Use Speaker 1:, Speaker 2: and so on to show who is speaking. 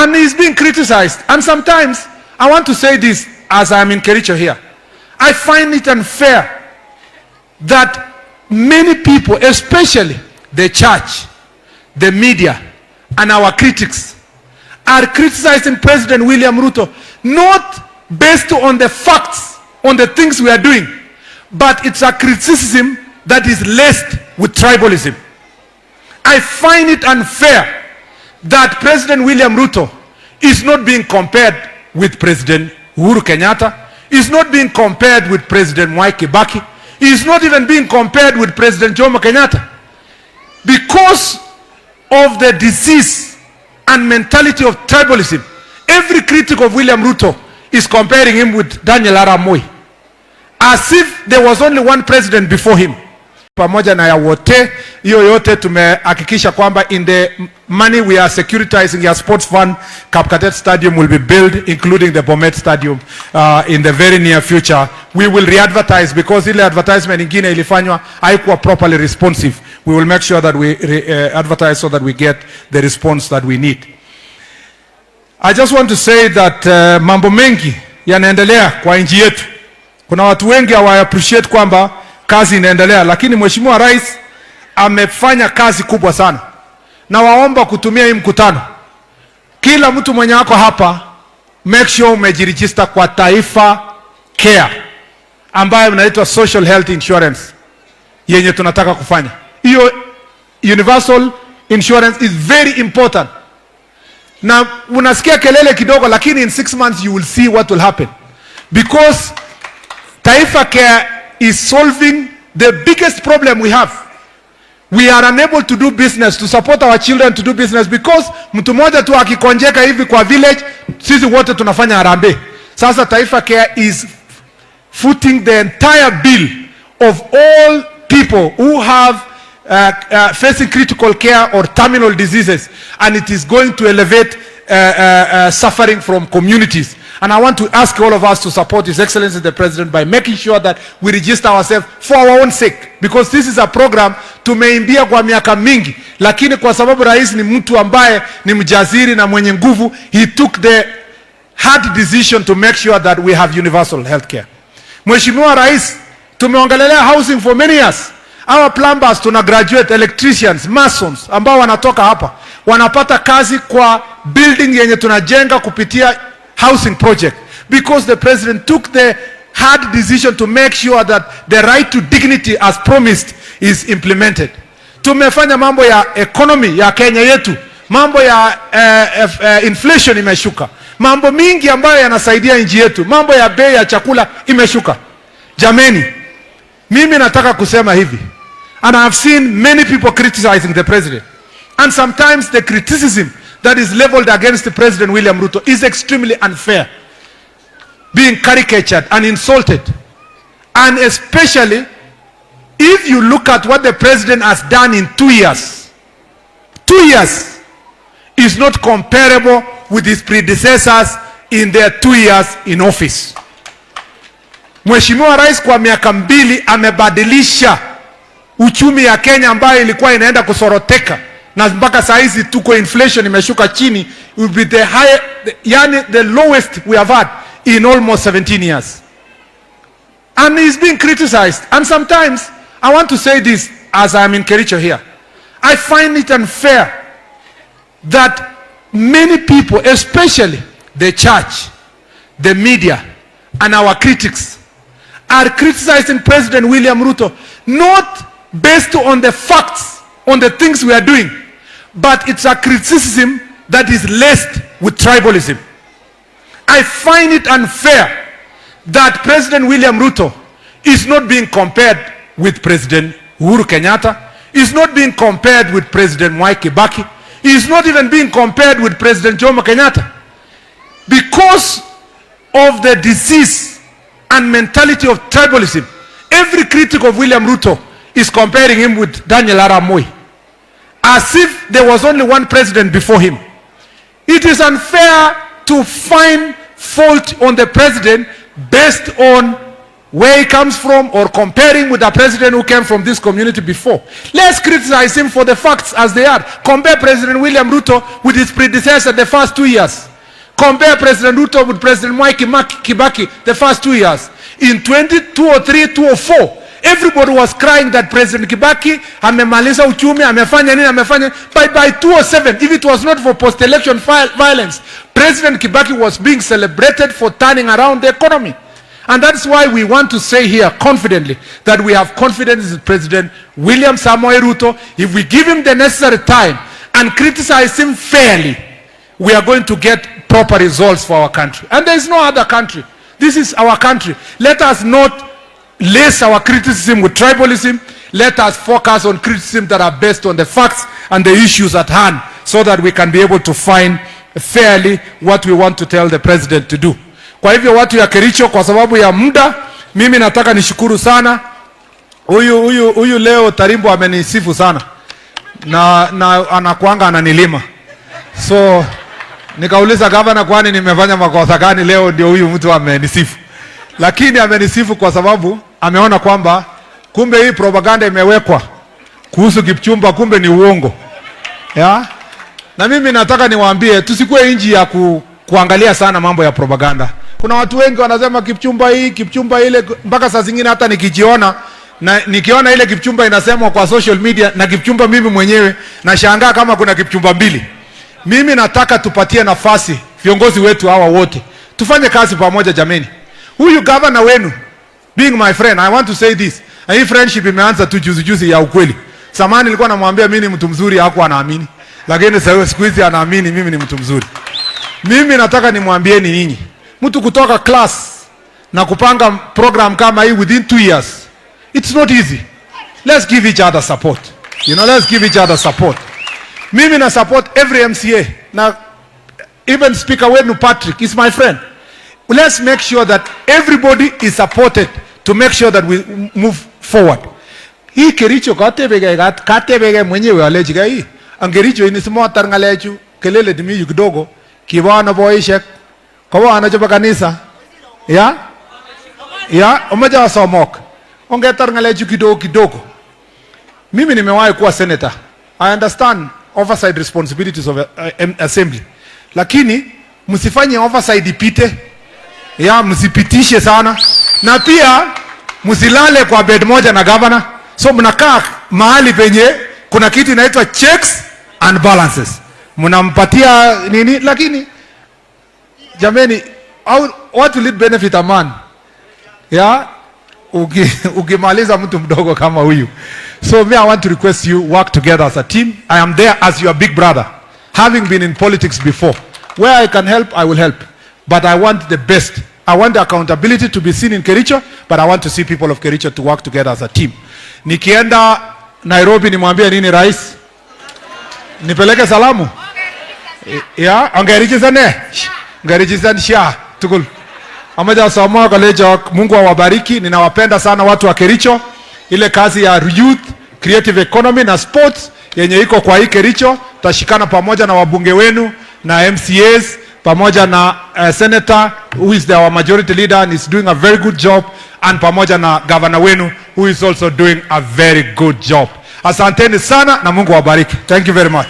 Speaker 1: And he's being criticized. And sometimes, I want to say this as I'm in Kericho here. I find it unfair that many people, especially the church, the media, and our critics, are criticizing President William Ruto, not based on the facts, on the things we are doing, but it's a criticism that is laced with tribalism. I find it unfair that President William Ruto is not being compared with President Uhuru Kenyatta, is not being compared with President Mwai Kibaki, is not even being compared with President Joho Kenyatta. Because of the disease and mentality of tribalism, every critic of William Ruto is comparing him with Daniel Arap Moi, as if there was only one president before him. Pamoja na ya wote, hiyo yote tumehakikisha kwamba in the money we are securitizing your sports fund, Kapkatet Stadium will be built, including the Bomet Stadium in the very near future. We will re-advertise because ile advertisement ingine ilifanywa haikuwa properly responsive. We will make sure that we advertise so that we get the response that we need. I just want to say that mambo mengi yanaendelea kwa nchi yetu. Kuna watu wengi hawa appreciate kwamba kazi inaendelea, lakini Mheshimiwa Rais amefanya kazi kubwa sana. Na waomba kutumia hii mkutano, kila mtu mwenye wako hapa, make sure umejiregister kwa Taifa Care ambayo inaitwa Social Health Insurance yenye tunataka kufanya. Hiyo universal insurance is very important. Na unasikia kelele kidogo, lakini in 6 months you will see what will happen. Because Taifa Care is solving the biggest problem we have. We are unable to do business, to support our children to do business because mtu mmoja tu akikonjeka hivi kwa village, sisi wote tunafanya harambee. Sasa Taifa Care is footing the entire bill of all people who have facing critical care or terminal diseases, and it is going to elevate suffering from communities. And I want to ask all of us to support His Excellency the President by making sure that we register ourselves for our own sake, because this is a program tumeimbia kwa miaka mingi, lakini kwa sababu rais ni mtu ambaye ni mjaziri na mwenye nguvu, he took the hard decision to make sure that we have universal health care. Mheshimiwa Rais, tumeongelelea housing for many years. Our plumbers, tuna graduate electricians, masons ambao wanatoka hapa wanapata kazi kwa building yenye tunajenga kupitia housing project, because the president took the hard decision to make sure that the right to dignity as promised is implemented. Tumefanya mambo ya economy ya Kenya yetu, mambo ya inflation imeshuka, mambo mingi ambayo yanasaidia nchi yetu, mambo ya bei ya chakula imeshuka. Jameni, mimi nataka kusema hivi, and I have seen many people criticizing the president, and sometimes the criticism that is leveled against the President William Ruto is extremely unfair, being caricatured and insulted. And especially if you look at what the president has done in 2 years. 2 years is not comparable with his predecessors in their 2 years in office. Mheshimiwa Rais kwa miaka 2 amebadilisha uchumi ya Kenya ambayo ilikuwa inaenda kusoroteka, na mpaka saa hizi tuko inflation imeshuka chini, will be the high, yani the lowest we have had in almost 17 years. And he's being criticized. And sometimes, I want to say this as I'm in Kericho here. I find it unfair that many people, especially the church, the media, and our critics, are criticizing President William Ruto, not based on the facts, on the things we are doing, but it's a criticism that is laced with tribalism. I find it unfair that President William Ruto is not being compared with President Uhuru Kenyatta, is not being compared with President Mwai Kibaki, is not even being compared with President Joho Kenyatta. Because of the disease and mentality of tribalism, every critic of William Ruto is comparing him with Daniel Arap Moi, as if there was only one president before him. It is unfair to find fault on the president based on where he comes from, or comparing with a president who came from this community before. Let's criticize him for the facts as they are. Compare President William Ruto with his predecessor the first 2 years. Compare President Ruto with President Mwai Kibaki the first 2 years. In 2003, 2004, everybody was crying that President Kibaki amemaliza uchumi, amefanya nini, amefanya. By 2007, if it was not for post-election violence, President Kibaki was being celebrated for turning around the economy. And that's why we want to say here confidently that we have confidence in President William Samoei Ruto. If we give him the necessary time and criticize him fairly, we are going to get proper results for our country. And there is no other country. This is our country. Let us not lace our criticism with tribalism. Let us focus on criticism that are based on the facts and the issues at hand, so that we can be able to find fairly what we want to tell the president to do. Kwa hivyo watu ya Kericho, kwa sababu ya muda, mimi nataka nishukuru sana. Huyu leo Tarimbo amenisifu sana. Na anakuanga ananilima. So nikauliza gavana, kwani nimefanya makosa gani leo ndio huyu mtu amenisifu? Lakini amenisifu kwa sababu ameona kwamba kumbe hii propaganda imewekwa kuhusu Kipchumba kumbe ni uongo. Ya? Na mimi nataka niwaambie tusikue inji ya kuangalia sana mambo ya propaganda. Kuna watu wengi wanasema Kipchumba hii, Kipchumba ile, mpaka saa zingine hata nikiona ile Kipchumba inasemwa kwa social media na Kipchumba mimi mwenyewe nashangaa kama kuna Kipchumba mbili. Mimi nataka tupatie nafasi viongozi wetu hawa wote. Tufanye kazi pamoja jameni. Huyu governor wenu, being my friend, I want to say this. Na hii friendship imeanza tu juzi ya ukweli. Samani nilikuwa namwambia mimi ni mtu mzuri, hakuwa anaamini. Lakini sasa siku hizi anaamini mimi ni mtu mzuri. Mimi nataka nimwambieni nyinyi, mtu kutoka class na kupanga program kama hii within 2 years, it's not easy. Let's give each other support. You know, let's give each other support. Mimi na support every MCA. Na even Speaker wenu Patrick is my friend. Let's make sure that everybody is supported to make sure that we move forward. Hii Kericho katebege mwenyewe alejika hii. Ang Kericho inisimo tarngalechu kelele dimi kidogo kiwana boishek kwa anachopa kanisa. Ya, umeja somok. Ongetar ngalechu kidogo. Mimi nimewahi kuwa senator. I understand oversight responsibilities of assembly. Lakini msifanye oversight ipite. Ya, msipitishe sana. Na pia msilale kwa bed moja na governor. So mnakaa mahali penye kuna kitu inaitwa checks and balances. Mnampatia nini, lakini jameni, what will it benefit a man? Ya, ukimaliza mtu mdogo kama huyu. So me, I want to request you work together as a team. I am there as your big brother, having been in politics before. Where I can help, I will help. But I want the best. I want the accountability to be seen in Kericho, but I want to see people of Kericho to work together as a team. Nikienda Nairobi nimwambie nini rais? Nipeleke salamu? Ya, angerichizane? Ngerichizane tukul. Amaja Samoa College, Mungu awabariki. Ninawapenda sana watu wa Kericho. Ile kazi ya youth, creative economy na sports yenye iko kwa hii Kericho, tashikana pamoja na wabunge wenu na MCAs pamoja na senator who is our majority leader and is doing a very good job, and pamoja na governor wenu who is also doing a very good job. Asanteni sana na Mungu awabariki. Thank you very much.